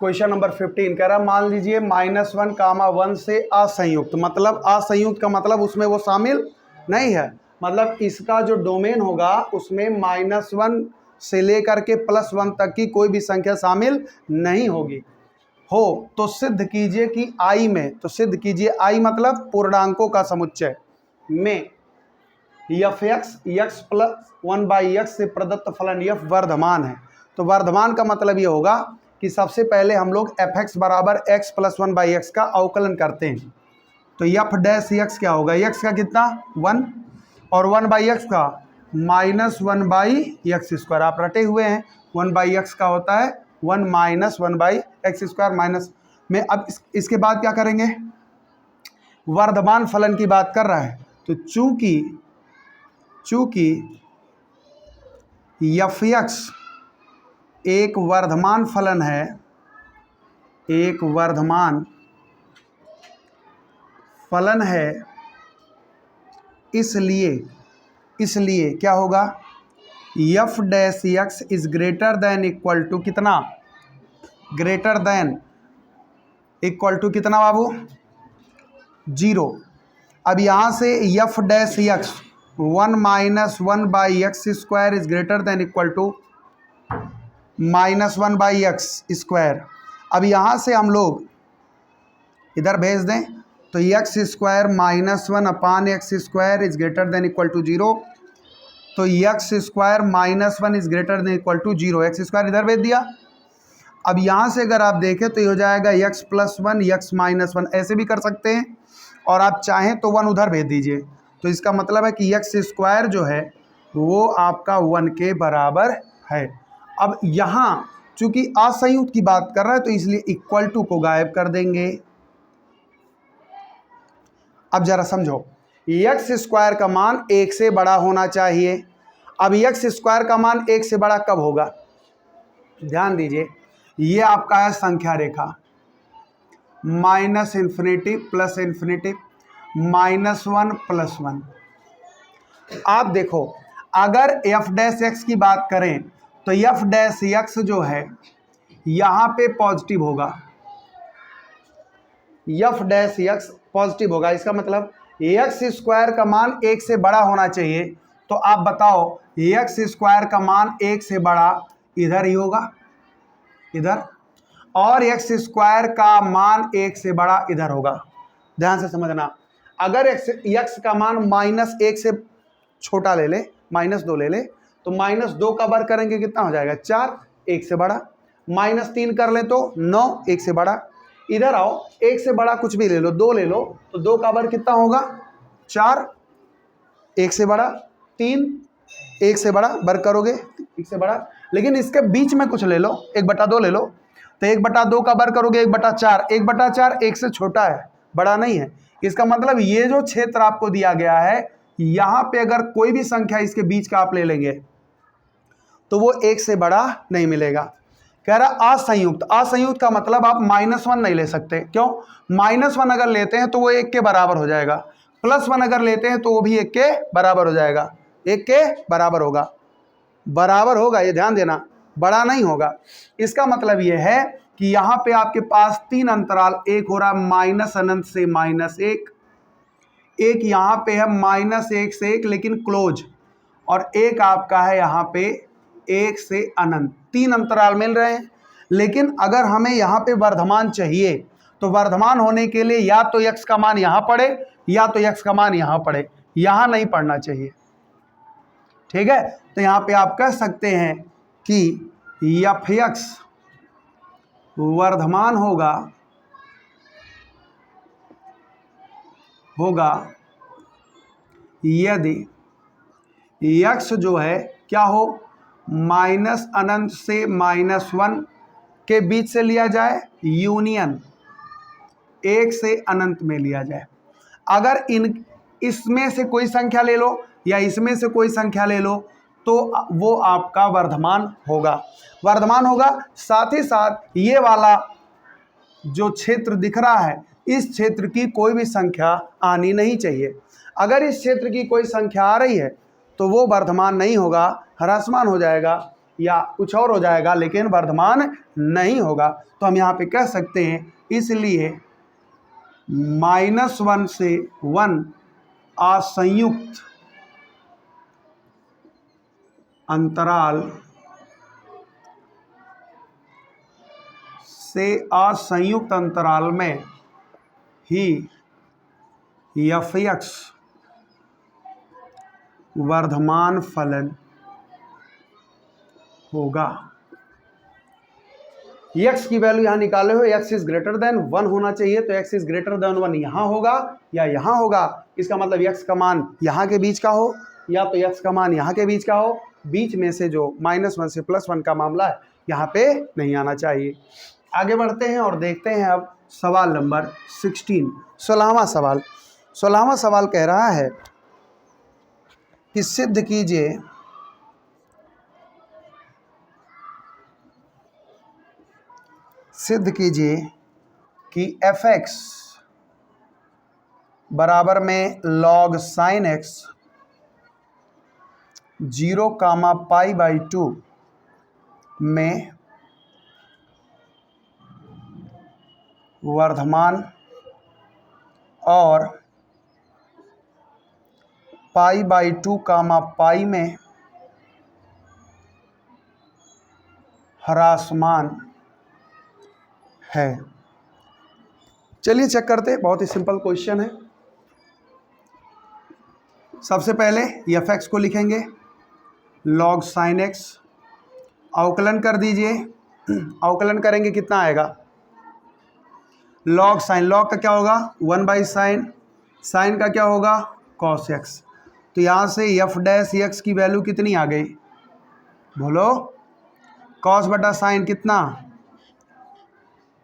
Question number 15 कह रहा है मान लीजिए -1, 1 से असंयुक्त, मतलब असंयुक्त का मतलब उसमें वो शामिल नहीं है, मतलब इसका जो डोमेन होगा उसमें -1 से लेकर के +1 तक की कोई भी संख्या शामिल नहीं होगी हो तो सिद्ध कीजिए कि आई में, तो सिद्ध कीजिए आई मतलब पूर्णांकों का समुच्चय में f(x) x+1/x से प्रदत्त फलन f वर्धमान है। तो वर्धमान का मतलब ये होगा कि सबसे पहले हम लोग f(x) बराबर x+1/x का अवकलन करते हैं। तो f' क्या होगा, x का कितना 1 और 1/x का -1/x²। आप रटे हुए हैं, 1/x का होता है 1 - 1/x² माइनस में। अब इसके बाद क्या करेंगे, वर्धमान फलन की बात कर रहा है, तो चूंकि f(x) एक वर्धमान फलन है, एक वर्धमान फलन है, इसलिए क्या होगा, f' is greater than equal to कितना, ग्रेटर देन इक्वल टू कितना बाबू 0। अब यहाँ से f' 1 - 1/x² is greater than equal to -1/x²। अब यहाँ से हम लोग इधर भेज दें तो x² -1/x² is greater than equal to 0। तो x² -1 is greater than equal to 0, x² इधर भेज दिया। अब यहाँ से अगर आप देखें तो ये हो जाएगा x+1 x -1, ऐसे भी कर सकते हैं, और आप चाहें तो 1 उधर भेज दीजिए। तो इसका मतलब है कि x² जो है वो आपका 1 के बराबर है। अब यहाँ चूंकि असंयुक्त की बात कर रहा है तो इसलिए इक्वल टू को गायब कर देंगे। अब जरा समझो, x² का मान 1 से बड़ा होना चाहिए। अब x² का मान 1 से बड़ा कब होगा, ध्यान दीजिए, ये आपका है संख्या रेखा, -∞ +∞, -1 +1। आप देखो अगर f' की बात करें तो f' जो है यहाँ पे पॉजिटिव होगा, f' पॉजिटिव होगा। इसका मतलब x² का मान 1 से बड़ा होना चाहिए। तो आप बताओ x² का मान 1 से बड़ा इधर ही होगा, इधर, और x² का मान 1 से बड़ा इधर होगा। ध्यान से समझना, अगर x का मान -1 से छोटा ले ले, -2 ले ले, तो -2 का वर्ग करेंगे कितना हो जाएगा 4, 1 से बड़ा। -3 कर ले तो 9, 1 से बड़ा। इधर आओ, 1 से बड़ा कुछ भी ले लो, 2 ले लो, तो 2 का वर्ग कितना होगा 4, 1 से बड़ा, 3, 1 से बड़ा, वर्ग करोगे 1 से बड़ा। लेकिन इसके बीच में कुछ ले लो, 1/2 ले लो, तो 1/2 का वर्ग करोगे 1/4, 1/4 1 से छोटा है, बड़ा नहीं है। इसका मतलब ये जो क्षेत्र आपको दिया गया है, यहाँ पे अगर कोई भी संख्या इसके बीच का आप ले लेंगे तो वो 1 से बड़ा नहीं मिलेगा। कह रहा असंयुक्त, असंयुक्त का मतलब आप -1 नहीं ले सकते। क्यों, -1 अगर लेते हैं तो वो 1 के बराबर हो जाएगा, +1 अगर लेते हैं तो वो भी 1 के बराबर हो जाएगा, 1 के बराबर होगा, बराबर होगा, ये ध्यान देना, बड़ा नहीं होगा। इसका मतलब ये है कि यहाँ पे आपके पास 3 अंतराल, एक हो रहा -∞ से -1, एक यहाँ पे है -1 से 1 लेकिन क्लोज, और एक आपका है यहाँ पे 1 से अनंत। 3 अंतराल मिल रहे हैं। लेकिन अगर हमें यहाँ पे वर्धमान चाहिए तो वर्धमान होने के लिए या तो x का मान यहाँ पड़े या तो x का मान यहाँ पड़े, यहाँ नहीं पड़ना चाहिए। ठीक है, तो यहाँ पे आप कह सकते हैं कि f(x) वर्धमान होगा यदि x जो है क्या हो, -∞ से -1 के बीच से लिया जाए, यूनियन 1 से अनंत में लिया जाए। अगर इसमें से कोई संख्या ले लो या इसमें से कोई संख्या ले लो तो वो आपका वर्धमान होगा, वर्धमान होगा। साथ ही साथ ये वाला जो क्षेत्र दिख रहा है, इस क्षेत्र की कोई भी संख्या आनी नहीं चाहिए। अगर इस क्षेत्र की कोई संख्या आ रही है तो वो वर्धमान नहीं होगा, ह्रासमान हो जाएगा। या कुछ और हो जाएगा, लेकिन वर्धमान नहीं होगा। तो हम यहाँ पे कह सकते हैं इसलिए -1 से 1 असंयुक्त अंतराल से असंयुक्त अंतराल में ही f(x) वर्धमान फलन होगा। x की वैल्यू यहाँ निकाले हो, x इज ग्रेटर देन 1 होना चाहिए, तो x इज ग्रेटर देन 1 यहाँ होगा या यहाँ होगा। इसका मतलब x का मान यहाँ के बीच का हो या तो x का मान यहाँ के बीच का हो। बीच में से जो -1 से +1 का मामला है यहाँ पे नहीं आना चाहिए। आगे बढ़ते हैं और देखते हैं अब सवाल नंबर 16, 16वां सवाल। 16वां सवाल कह रहा है कि सिद्ध कीजिए कि f(x) बराबर में log sin x 0, π/2 में वर्धमान और π/2, π में ह्रासमान है। चलिए चेक करते हैं, बहुत ही सिंपल क्वेश्चन है। सबसे पहले f(x) को लिखेंगे log sin x, अवकलन कर दीजिए। अवकलन करेंगे कितना आएगा, log sin, log का क्या होगा 1/sin, sin का क्या होगा cos x। तो यहाँ से f' की वैल्यू कितनी आ गई, बोलो, cos बटा sin कितना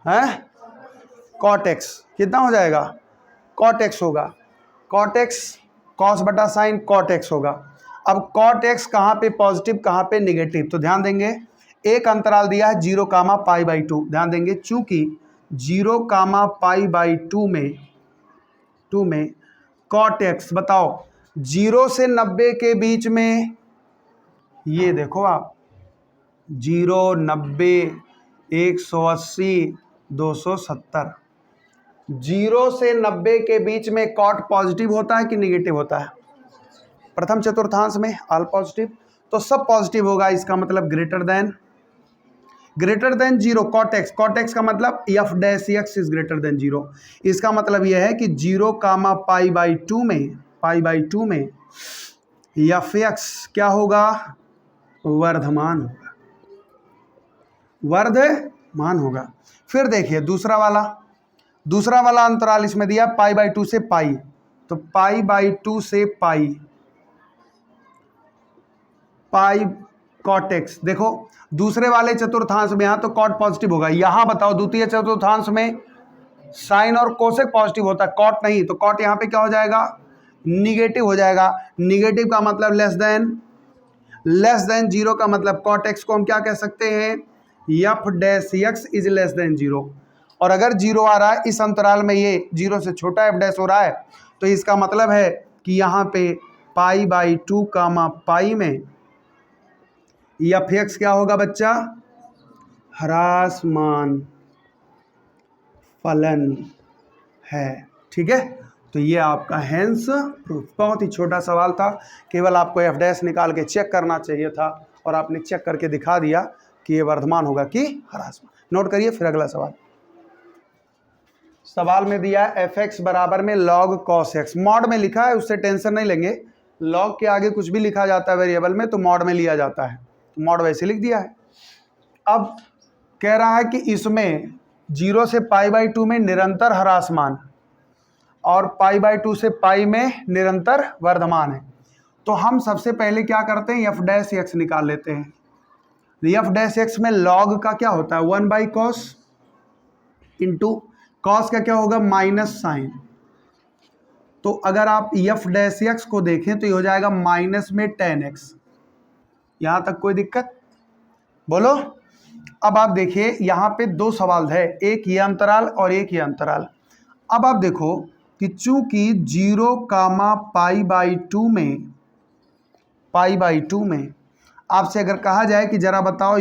है, cot x कितना हो जाएगा, cot x होगा, cot x, cos बटा sin cot x होगा। अब cot x कहाँ पे पॉजिटिव कहाँ पे निगेटिव, तो ध्यान देंगे एक अंतराल दिया है 0, π/2। ध्यान देंगे चूंकि 0, π/2 में cot x, बताओ 0 से 90 के बीच में, ये देखो आप 0, 90, 180, 270, 0 से 90 के बीच में कॉट पॉजिटिव होता है कि निगेटिव होता है, प्रथम चतुर्थांश में ऑल पॉजिटिव, तो सब पॉजिटिव होगा। इसका मतलब greater than 0 cot x, cot x का मतलब f' इज ग्रेटर देन 0। इसका मतलब यह है कि 0, π/2 में f(x) क्या होगा, वर्धमान होगा। फिर देखिए दूसरा वाला अंतराल इसमें दिया π/2 से π, तो π/2 से π cot x। देखो दूसरे वाले चतुर्थांश में यहाँ तो कॉट पॉजिटिव होगा, यहाँ बताओ द्वितीय चतुर्थांश में साइन और कोसेक पॉजिटिव होता है, कॉट नहीं, तो कॉट यहाँ पे क्या हो जाएगा, निगेटिव हो जाएगा। निगेटिव का मतलब लेस देन 0 का मतलब कॉट x को हम क्या कह सकते हैं, f' इज लेस देन 0। और अगर 0 आ रहा है इस अंतराल में, ये 0 से छोटा f' हो रहा है, तो इसका मतलब है कि यहाँ पे π/2, π में f(x) क्या होगा बच्चा, ह्रासमान फलन है। ठीक है, तो ये आपका हेंस प्रूफ, बहुत ही छोटा सवाल था, केवल आपको f' निकाल के चेक करना चाहिए था और आपने चेक करके दिखा दिया कि ये वर्धमान होगा कि ह्रासमान। नोट करिए फिर अगला सवाल में दिया f(x) बराबर में log cos x, मॉड में लिखा है, उससे टेंशन नहीं लेंगे। log के आगे कुछ भी लिखा जाता है वेरिएबल में तो मॉड में लिया जाता है, तो मॉड वैसे लिख दिया है। अब कह रहा है कि इसमें 0 से π/2 में निरंतर ह्रासमान और π/2 से π में निरंतर वर्धमान है। तो हम सबसे पहले क्या करते हैं, f' निकाल लेते हैं। f' में log का क्या होता है, 1/cos इंटू cos का क्या होगा, माइनस साइन। तो अगर आप f' को देखें तो ये हो जाएगा माइनस में tan x। यहां तक कोई दिक्कत, बोलो। अब आप देखिए यहाँ पे दो सवाल है, एक ये अंतराल और एक ये अंतराल। अब आप देखो कि चूंकि 0, π/2 में आपसे अगर कहा जाए कि जरा बताओ,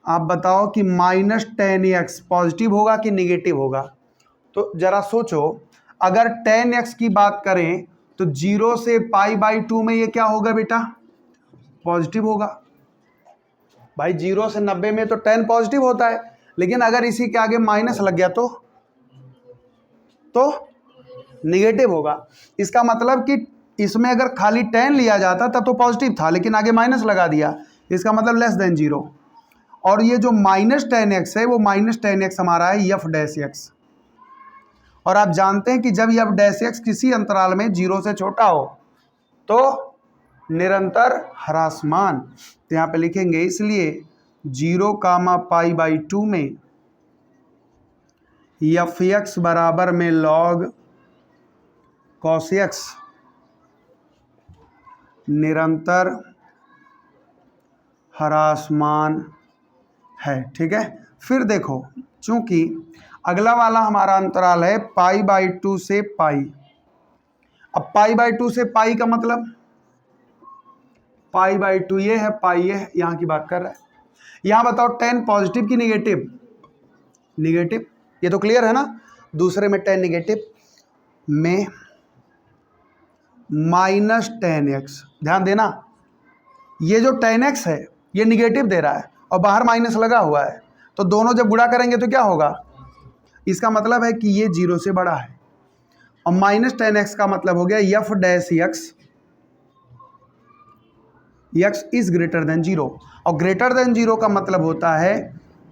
आप बताओ कि -10x पॉजिटिव होगा कि निगेटिव होगा, तो जरा सोचो। अगर 10x की बात करें तो 0 से π/2 में ये क्या होगा बेटा? पॉजिटिव होगा। भाई 0 से 90 में तो 10 पॉजिटिव होता है, लेकिन अगर इसी के आगे माइनस लग गया तो निगेटिव होगा। इसका मतलब कि इसमें अगर खाली 10 लिया जाता तब तो पॉजिटिव था, लेकिन आगे माइनस लगा दिया, इसका मतलब लेस देन 0। और ये जो -10x है वो -10x हमारा है f'(x), और आप जानते हैं कि जब f'(x) किसी अंतराल में 0 से छोटा हो तो निरंतर ह्रासमान। तो यहाँ पे लिखेंगे इसलिए 0, π/2 में f(x) बराबर में log cos x निरंतर ह्रासमान है। ठीक है, फिर देखो, चूंकि अगला वाला हमारा अंतराल है π/2 से π। अब π/2 से π का मतलब π/2 ये है, π ये है, यहाँ की बात कर रहा है। यहाँ बताओ 10 पॉजिटिव की निगेटिव? निगेटिव, ये तो क्लियर है ना। दूसरे में 10 निगेटिव में -10x, ध्यान देना, ये जो 10x है ये निगेटिव दे रहा है और बाहर माइनस लगा हुआ है, तो दोनों जब गुणा करेंगे तो क्या होगा? इसका मतलब है कि ये 0 से बड़ा है। और -10x का मतलब हो गया f'(x) x is greater then 0, और ग्रेटर देन 0 का मतलब होता है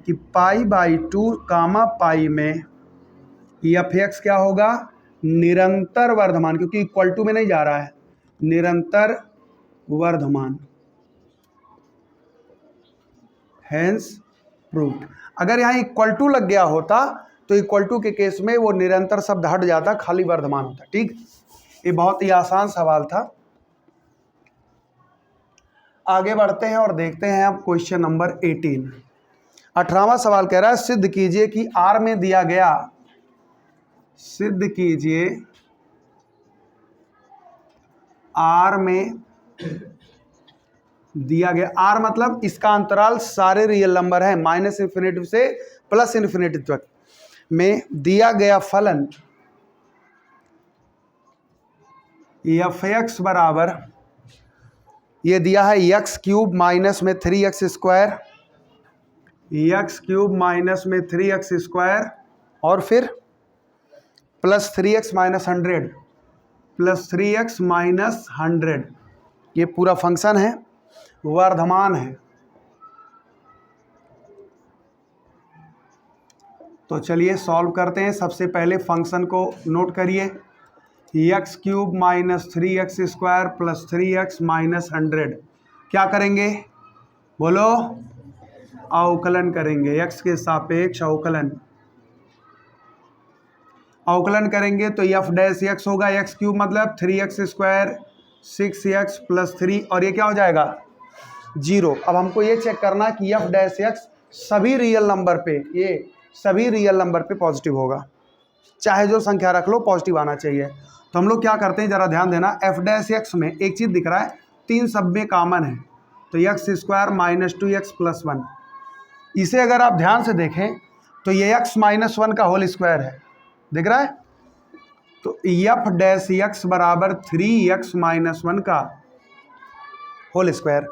कि π/2, π में f(x) क्या होगा? निरंतर वर्धमान, क्योंकि इक्वल टू में नहीं जा रहा है, निरंतर वर्धमान। Hence proved. अगर यहाँ इक्वल टू लग गया होता तो इक्वल टू के केस में वो निरंतर शब्द हट जाता, खाली वर्धमान होता। ठीक, ये बहुत ही आसान सवाल था। आगे बढ़ते हैं और देखते हैं अब क्वेश्चन नंबर 18। 18वां सवाल कह रहा है सिद्ध कीजिए कि R में दिया गया, सिद्ध कीजिए R में दिया गया, R मतलब इसका अंतराल सारे रियल नंबर है, -∞ से +∞ तक में दिया गया फलन f(x) बराबर, ये दिया है x³ माइनस में 3x², x³ माइनस में 3x² और फिर +3x - 100, +3x - 100, ये पूरा फंक्शन है, वर्धमान है। तो चलिए सॉल्व करते हैं। सबसे पहले फंक्शन को नोट करिए, x³ minus 3x² plus 3x minus 100। क्या करेंगे बोलो? अवकलन करेंगे, x के सापेक्ष अवकलन। अवकलन करेंगे तो f'(x) होगा, x³ मतलब 3x² 6x प्लस 3, और ये क्या हो जाएगा? 0। अब हमको ये चेक करना कि f'(x) सभी रियल नंबर पे, ये सभी रियल नंबर पे पॉजिटिव होगा, चाहे जो संख्या रख लो पॉजिटिव आना चाहिए। तो हम लोग क्या करते हैं, जरा ध्यान देना। f'(x) में एक चीज़ दिख रहा है, 3 सब में कॉमन है, तो x² माइनस 2x प्लस 1। इसे अगर आप ध्यान से देखें तो ये x - 1 का होल स्क्वायर है, दिख रहा है। तो f'(x) बराबर 3x - 1 का होल स्क्वायर।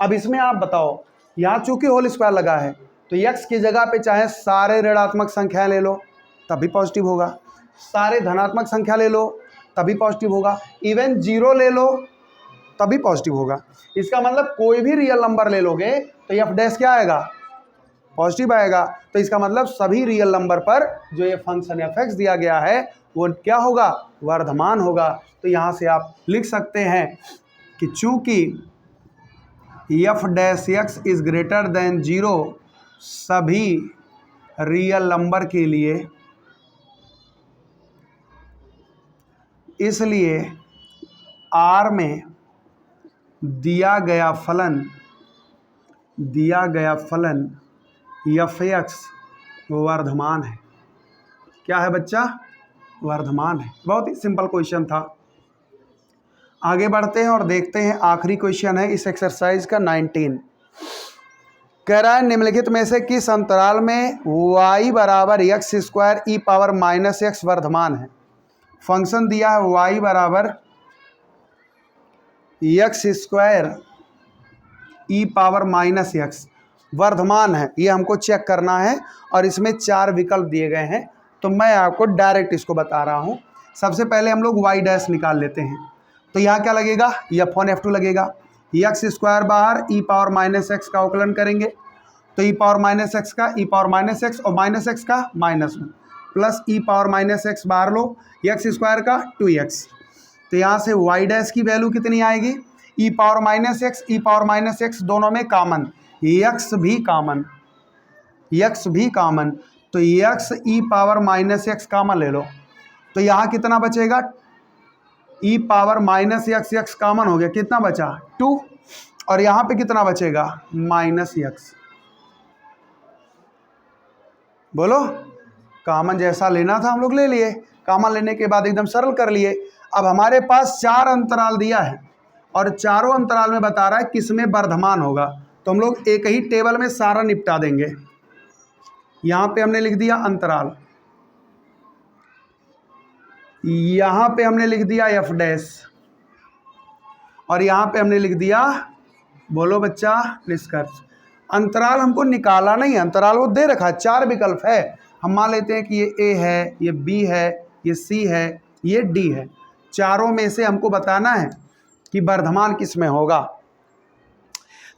अब इसमें आप बताओ, यहाँ चूंकि होल स्क्वायर लगा है तो x की जगह पे चाहे सारे ऋणात्मक संख्या ले लो तभी पॉजिटिव होगा, सारे धनात्मक संख्या ले लो तभी पॉजिटिव होगा, इवन 0 ले लो तभी पॉजिटिव होगा। इसका मतलब कोई भी रियल नंबर ले लोगे तो f' क्या आएगा? पॉजिटिव आएगा। तो इसका मतलब सभी रियल नंबर पर जो ये फंक्शन f(x) दिया गया है वो क्या होगा? वर्धमान होगा। तो यहाँ से आप लिख सकते हैं कि चूंकि f'(x) इज ग्रेटर देन 0 सभी रियल नंबर के लिए, इसलिए R में दिया गया फलन f(x) वर्धमान है। क्या है बच्चा? वर्धमान है। बहुत ही सिंपल क्वेश्चन था। आगे बढ़ते हैं और देखते हैं आखिरी क्वेश्चन है इस एक्सरसाइज का 19। कह रहा है निम्नलिखित में से किस अंतराल में y बराबर एक्स स्क्वायर ई पावर माइनस एक्स वर्धमान है। फंक्शन दिया है y बराबर एक्स स्क्वायर ई पावर माइनस एक्स वर्धमान है, ये हमको चेक करना है और इसमें 4 विकल्प दिए गए हैं। तो मैं आपको डायरेक्ट इसको बता रहा हूँ। सबसे पहले हम लोग y डैश निकाल लेते हैं। तो यहाँ क्या लगेगा, F1 F2 लगेगा। एक्स स्क्वायर बाहर ई पावर माइनस एक्स का अवकलन करेंगे तो ई पावर माइनस एक्स का ई पावर माइनस एक्स और माइनस एक्स का माइनस 1 प्लस ई पावर माइनस एक्स बाहर लो, एक्स स्क्वायर का 2x। तो यहाँ से y डैश की वैल्यू कितनी आएगी, e power minus x e power minus x दोनों में कॉमन, x भी कॉमन, x भी कॉमन। तो x e power minus x common ले लो तो यहाँ कितना बचेगा, e power minus x, x common हो गया, कितना बचा 2 और यहाँ पे कितना बचेगा माइनस एक्स। बोलो, कॉमन जैसा लेना था हम लोग ले लिए, कॉमन लेने के बाद एकदम सरल कर लिए। अब हमारे पास 4 अंतराल दिया है और चारों अंतराल में बता रहा है किसमें वर्धमान होगा। तो हम लोग एक ही टेबल में सारा निपटा देंगे। यहाँ पे हमने लिख दिया अंतराल, यहाँ पे हमने लिख दिया एफ डैश और यहाँ पे हमने लिख दिया, बोलो बच्चा, निष्कर्ष। अंतराल हमको निकाला नहीं है, अंतराल वो दे रखा है, 4 विकल्प है। हम मान लेते हैं कि ये ए है, ये बी है, ये सी है, ये डी है। चारों में से हमको बताना है कि वर्धमान किस में होगा।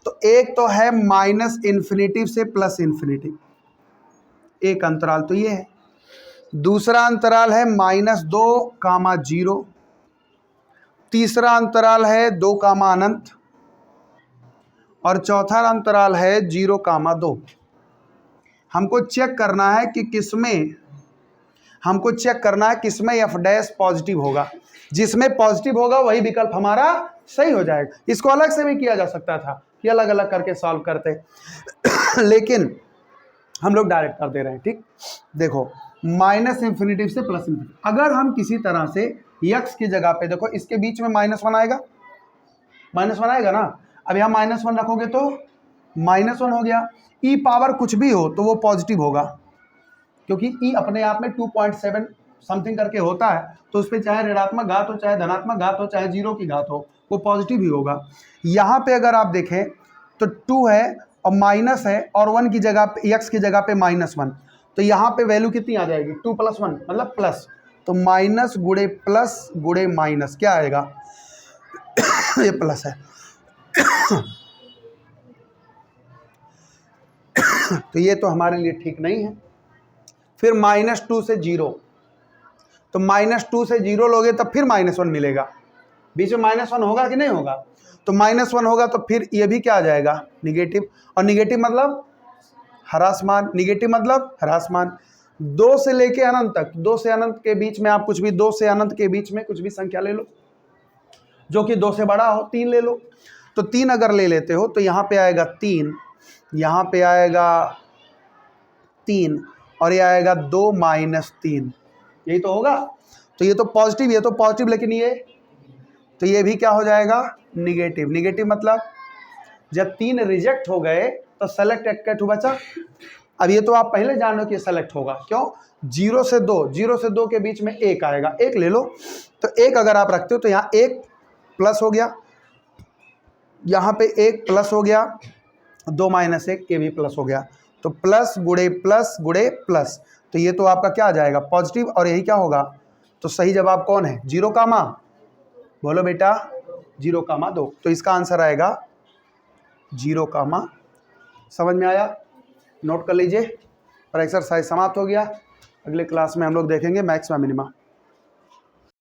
तो एक तो है माइनस इन्फिनिटी से प्लस इन्फिनिटी, एक अंतराल तो ये है। दूसरा अंतराल है -2, 0। तीसरा अंतराल है 2, अनंत और चौथा अंतराल है 0, 2। हमको चेक करना है कि किसमें एफ डैश पॉजिटिव होगा। जिसमें पॉजिटिव होगा वही विकल्प हमारा सही हो जाएगा। इसको अलग से भी किया जा सकता था कि अलग अलग करके सॉल्व करते लेकिन हम लोग डायरेक्ट कर दे रहे हैं। ठीक, देखो माइनस इन्फिनिटी से प्लस इन्फिनिटी। अगर हम किसी तरह से x की जगह पे, देखो इसके बीच में -1 आएगा, -1 आएगा ना। अब यहाँ -1 रखोगे तो -1 हो गया। ई पावर कुछ भी हो तो वो पॉजिटिव होगा क्योंकि ई अपने आप में 2.7 समथिंग करके होता है, तो उस पर चाहे ऋणात्मक घात हो, चाहे धनात्मक घात हो, चाहे 0 की घात हो, वो पॉजिटिव ही होगा। यहाँ पे अगर आप देखें तो 2 है और माइनस है और 1 की जगह पे, x की जगह पे -1, तो यहाँ पे वैल्यू कितनी आ जाएगी 2 + 1 मतलब प्लस। तो माइनस गुणे प्लस गुणे माइनस क्या आएगा ये प्लस है तो ये तो हमारे लिए ठीक नहीं है। फिर -2 से 0, तो -2 से 0 लोगे तब फिर -1 मिलेगा। बीच में -1 होगा कि नहीं होगा, तो -1 होगा तो फिर ये भी क्या आ जाएगा निगेटिव। और निगेटिव मतलब ह्रासमान, निगेटिव मतलब ह्रासमान। 2 से लेके अनंत तक, 2 से अनंत के बीच में आप कुछ भी, 2 से अनंत के बीच में कुछ भी संख्या ले लो जो कि 2 से बड़ा हो। 3 ले लो, तो 3 अगर ले लेते हो तो यहाँ पे आएगा 3, यहाँ पे आएगा 3 और ये आएगा 2 - 3, यही तो होगा। तो ये तो पॉजिटिव, ये तो पॉजिटिव, लेकिन ये तो ये भी क्या हो जाएगा निगेटिव। निगेटिव मतलब जब 3 रिजेक्ट हो गए तो सेलेक्ट एक बचा। अब ये तो आप पहले जानो कि सेलेक्ट होगा, क्यों 0 से 2, 0 से 2 के बीच में 1 आएगा, 1 ले लो। तो 1 अगर आप रखते हो तो यहाँ 1 प्लस हो गया, यहाँ पे 1 प्लस हो गया, 2 - 1 ये भी प्लस हो गया। तो प्लस गुणे प्लस गुणे प्लस, तो ये तो आपका क्या आ जाएगा पॉजिटिव। और यही क्या होगा, तो सही जवाब कौन है 0, बोलो बेटा 0, 2। तो इसका आंसर आएगा 0, समझ में आया, नोट कर लीजिए। और एक्सरसाइज समाप्त हो गया। अगले क्लास में हम लोग देखेंगे मैक्स व मिनिमा।